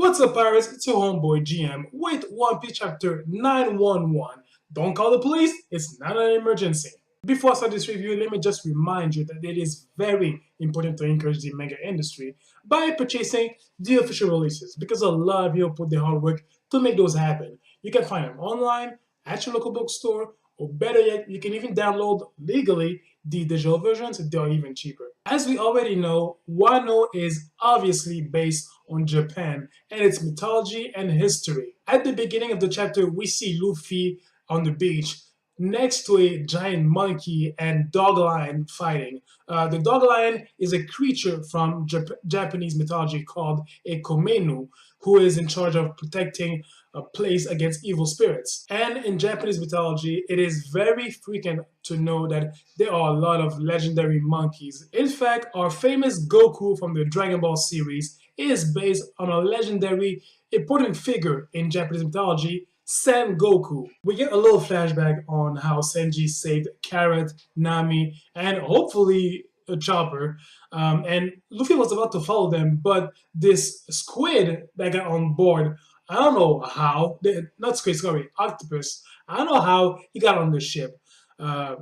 What's up, pirates? It's your homeboy GM with One Piece Chapter 911. Don't call the police, it's not an emergency. Before I start this review, let me just remind you that it is very important to encourage the manga industry by purchasing the official releases because a lot of you put the hard work to make those happen. You can find them online, at your local bookstore, or better yet, you can even download legally the digital versions. They're even cheaper. As we already know, Wano is obviously based on Japan and its mythology and history. At the beginning of the chapter, we see Luffy on the beach next to a giant monkey and dog lion fighting. The dog lion is a creature from Japanese mythology called a komenu, who is in charge of protecting a place against evil spirits. And in Japanese mythology, it is very frequent to know that there are a lot of legendary monkeys. In fact, our famous Goku from the Dragon Ball series is based on a legendary important figure in Japanese mythology, Sen Goku. We get a little flashback on how Senji saved Carrot, Nami, and hopefully a Chopper. And Luffy was about to follow them, but this squid that got on board, I don't know how, not squid, sorry, octopus. I don't know how he got on the ship.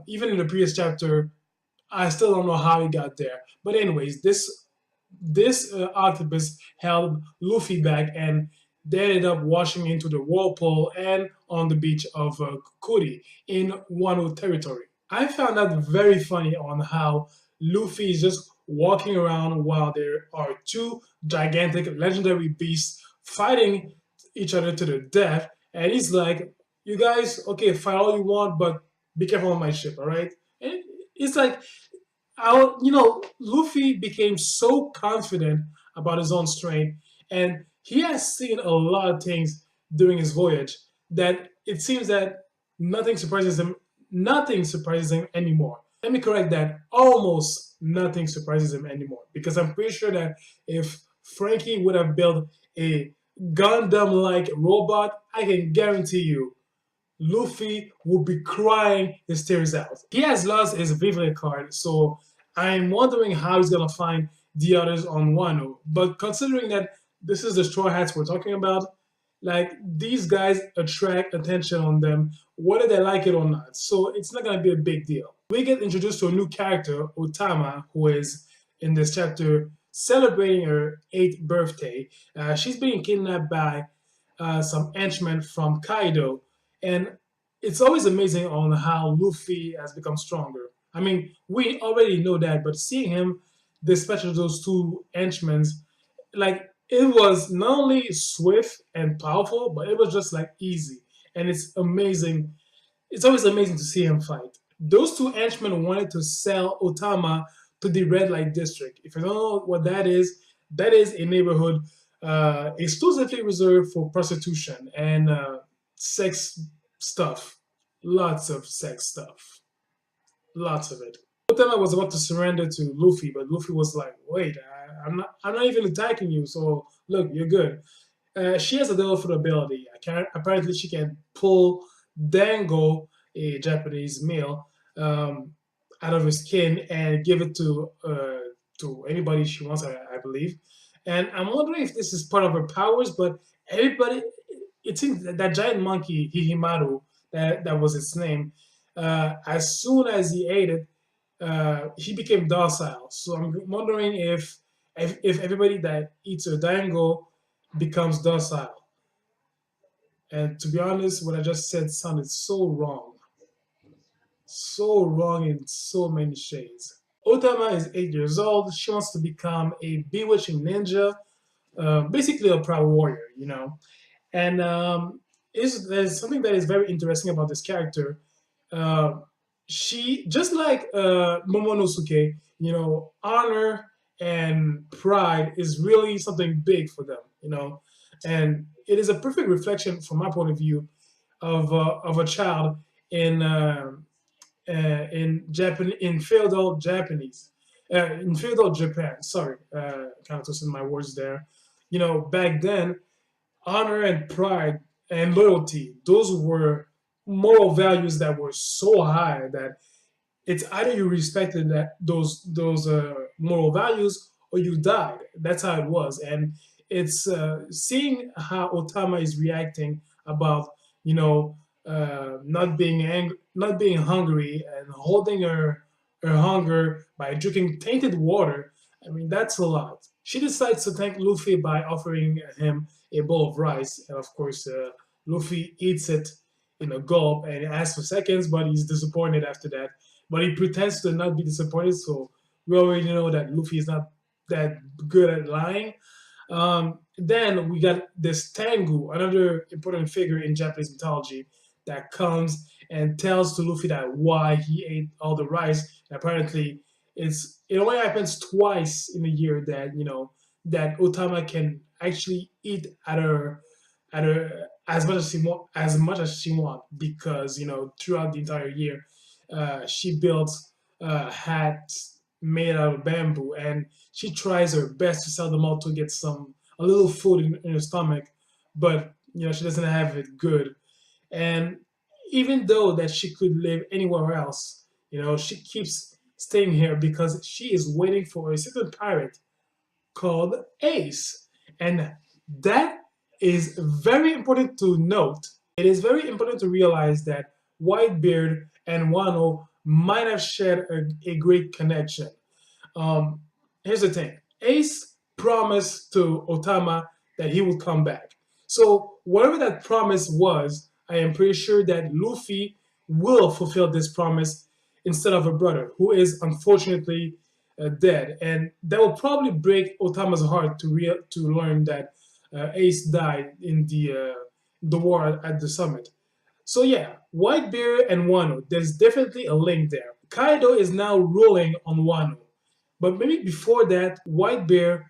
Even in the previous chapter, I still don't know how he got there. But anyways, this octopus held Luffy back, and they ended up washing into the whirlpool and on the beach of Kuri in Wano territory. I found that very funny on how Luffy is just walking around while there are two gigantic legendary beasts fighting each other to the death, and he's like, "You guys, okay, fight all you want, but be careful on my ship, all right?" And it's like, Luffy became so confident about his own strength, and he has seen a lot of things during his voyage that it seems that nothing surprises him. Nothing surprises him anymore. Let me correct that. Almost nothing surprises him anymore, because I'm pretty sure that if Frankie would have built a Gundam-like robot, I can guarantee you Luffy would be crying his tears out. He has lost his Vivre card, so I'm wondering how he's gonna find the others on Wano. But considering that this is the Straw Hats we're talking about, like, these guys attract attention on them, whether they like it or not. So it's not gonna be a big deal. We get introduced to a new character, Otama, who is in this chapter celebrating her 8th birthday. She's being kidnapped by some henchmen from Kaido, and it's always amazing on how Luffy has become stronger. I mean, we already know that, but seeing him dispatch those two henchmen, like, it was not only swift and powerful, but it was just like easy. And it's amazing. It's always amazing to see him fight. Those two henchmen wanted to sell Otama to the red light district. If you don't know what that is a neighborhood exclusively reserved for prostitution and sex stuff. Lots of sex stuff. Lots of it. Otama was about to surrender to Luffy, but Luffy was like, "Wait, I'm not even attacking you. So look, you're good." She has a little ability. Apparently, she can pull dango, a Japanese male, out of his skin and give it to anybody she wants, I believe. And I'm wondering if this is part of her powers, but everybody, it seems that giant monkey, Hihimaru, that was its name, as soon as he ate it, he became docile. So I'm wondering if everybody that eats a dango becomes docile. And to be honest, what I just said sounded so wrong. So wrong in so many shades. Otama is 8 years old. She wants to become a bewitching ninja, basically a proud warrior, you know. And there's something that is very interesting about this character. She, just like Momonosuke, honor and pride is really something big for them, and it is a perfect reflection, from my point of view, of a child in feudal Japan. Sorry, kind of twisted my words there. Back then, honor and pride and loyalty, those were moral values that were so high that it's either you respected those moral values or you died. That's how it was. And it's seeing how Otama is reacting about you know not being angry, not being hungry, and holding her hunger by drinking tainted water. I mean, that's a lot. She decides to thank Luffy by offering him a bowl of rice, and of course, Luffy eats it in a gulp and asks for seconds, but he's disappointed after that. But he pretends to not be disappointed, so we already know that Luffy is not that good at lying. Then we got this Tengu, another important figure in Japanese mythology, that comes and tells to Luffy that why he ate all the rice. And apparently, it only happens twice in a year that that Otama can actually eat at her as much as she want because throughout the entire year, she builds hats made out of bamboo, and she tries her best to sell them all to get a little food in her stomach, but she doesn't have it good. And even though that she could live anywhere else, she keeps staying here because she is waiting for a certain pirate called Ace. And that is very important to note. It is very important to realize that Whitebeard and Wano might have shared a great connection. Um, Here's the thing: Ace promised to Otama that he would come back. So whatever that promise was, I am pretty sure that Luffy will fulfill this promise instead of a brother who is unfortunately dead, and that will probably break Otama's heart to learn that Ace died in the war at the summit. So yeah, Whitebeard and Wano, there's definitely a link there. Kaido is now ruling on Wano, but maybe before that, Whitebeard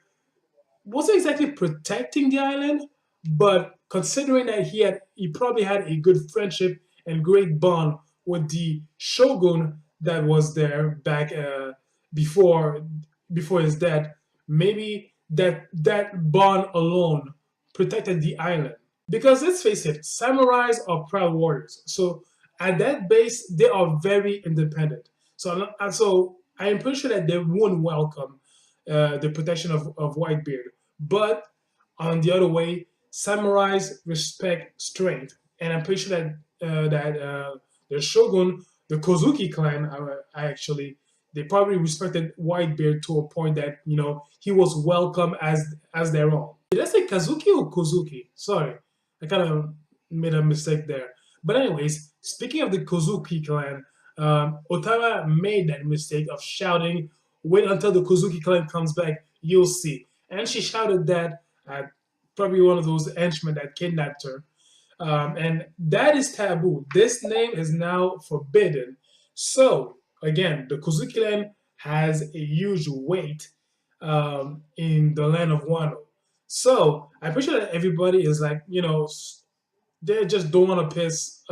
wasn't exactly protecting the island, but considering that he probably had a good friendship and great bond with the shogun that was there back before before his death, maybe that bond alone protected the island. Because let's face it, samurais are proud warriors. So at that base, they are very independent. So I am pretty sure that they won't welcome the protection of Whitebeard. But on the other way, samurais respect strength, and I'm pretty sure that the shogun, the Kozuki clan, actually they probably respected Whitebeard to a point that he was welcome as their own. Did I say Kazuki or Kozuki? Sorry, I kind of made a mistake there. But anyways, speaking of the Kozuki clan, Otama made that mistake of shouting, "Wait until the Kozuki clan comes back, you'll see." And she shouted that at probably one of those henchmen that kidnapped her. And that is taboo. This name is now forbidden. So, again, the Kozuki clan has a huge weight in the land of Wano. So, I'm pretty sure that everybody is like, they just don't want to piss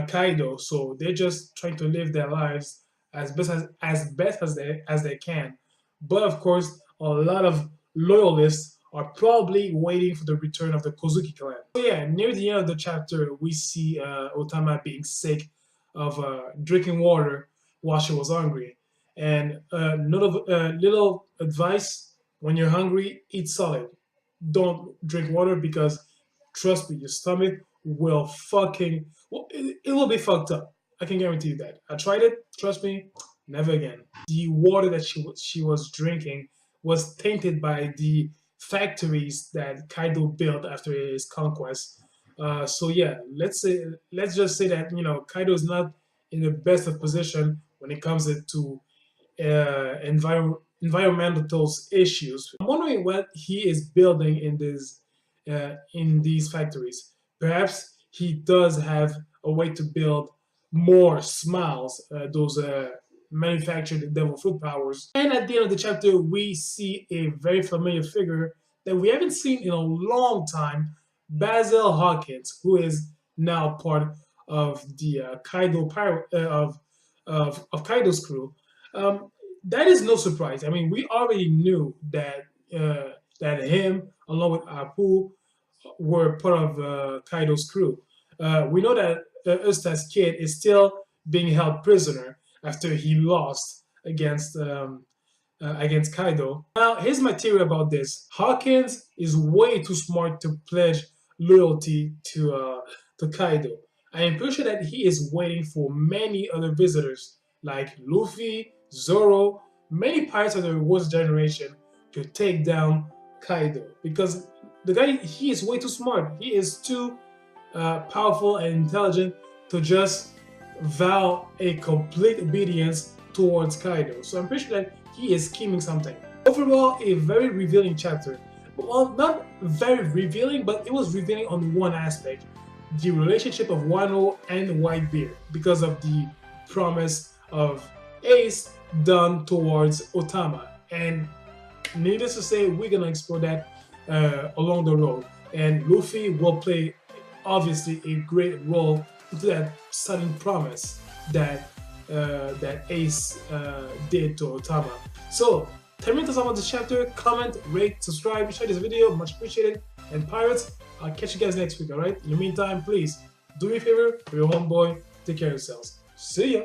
Kaido. So, they're just trying to live their lives as best as they can. But of course, a lot of loyalists are probably waiting for the return of the Kozuki clan. So yeah, near the end of the chapter, we see Otama being sick of drinking water while she was hungry. And little advice: when you're hungry, eat solid. Don't drink water because trust me, your stomach will it will be fucked up. I can guarantee you that. I tried it. Trust me, never again. The water that she was drinking was tainted by the factories that Kaido built after his conquest. So yeah, let's just say that Kaido is not in the best of position when it comes to environmental issues. I'm wondering what he is building in these factories. Perhaps he does have a way to build more smiles, those manufactured devil fruit powers. And at the end of the chapter, we see a very familiar figure that we haven't seen in a long time, Basil Hawkins, who is now part of the Kaido of Kaido's crew. Um, that is no surprise. I mean, we already knew that him, along with Apu, were part of Kaido's crew. We know that Usta's kid is still being held prisoner after he lost against against Kaido. Now, here's my theory about this. Hawkins is way too smart to pledge loyalty to Kaido. I am pretty sure that he is waiting for many other visitors like Luffy, Zoro, many pirates of the Rewards generation to take down Kaido because the guy, he is way too smart. He is too powerful and intelligent to just vow a complete obedience towards Kaido. So I'm pretty sure that he is scheming something. Overall, a very revealing chapter. Well, not very revealing, but it was revealing on one aspect. The relationship of Wano and Whitebeard because of the promise of Ace done towards Otama. And needless to say, we're gonna explore that along the road. And Luffy will play obviously a great role into that sudden promise that that Ace did to Otama. So tell me your thoughts about this chapter. Comment, rate, subscribe, share this video, much appreciated. And pirates, I'll catch you guys next week, alright? In the meantime, please do me a favor, for your homeboy, take care of yourselves. See ya!